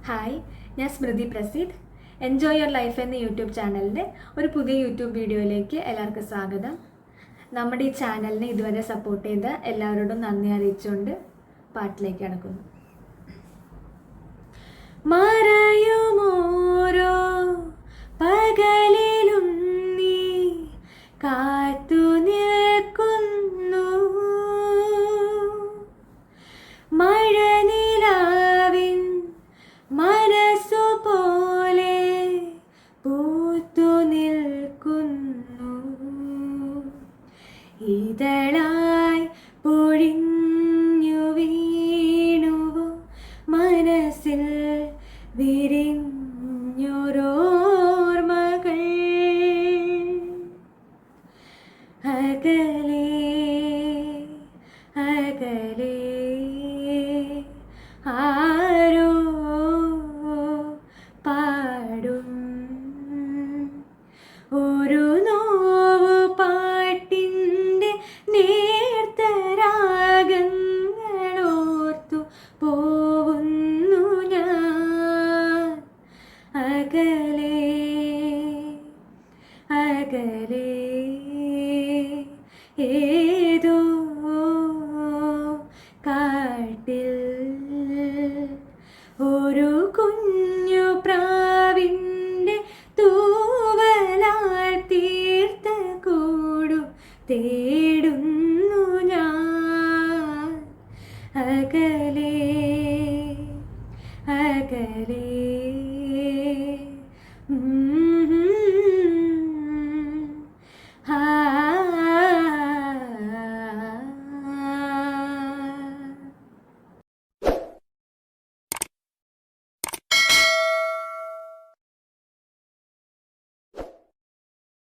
Hi, ഞാൻ സ്മൃതി Prasidh. Enjoy your life എന്ന YouTube ചാനലിൻ്റെ ഒരു പുതിയ യൂട്യൂബ് വീഡിയോയിലേക്ക് എല്ലാവർക്കും സ്വാഗതം. നമ്മുടെ ഈ ചാനലിനെ ഇതുവരെ സപ്പോർട്ട് ചെയ്ത എല്ലാവരോടും നന്ദി അറിയിച്ചുകൊണ്ട് പാട്ടിലേക്ക് കടക്കുന്നു. മറയുമോരോ പകലിലും നീ കാത്തു നിൽക്കുന്നു, മഴനിലാവിൻ മനസ്സുപോലെ പൂത്തു നിൽക്കുന്നു, ഇതളായി പൊഴിഞ്ഞു വീണുവോ മനസ്സിൽ വിരിഞ്ഞൊരോർമകൾ. അകലെ അകലെ ആരോ പാടും ഒരു നോവു പാട്ടിൻ്റെ നേർത്തരാഗങ്ങളോർത്തു പോവുന്നു ഞാൻ. അകലെ അകലെ ഏതോ കാട്ടിൽ ഒരു കുഞ്ഞു പ്രാവിൻ്റെ തൂവലാൽ തീർത്ത കൂടു തേടുന്നു ഞാൻ. അകലെ അകലെ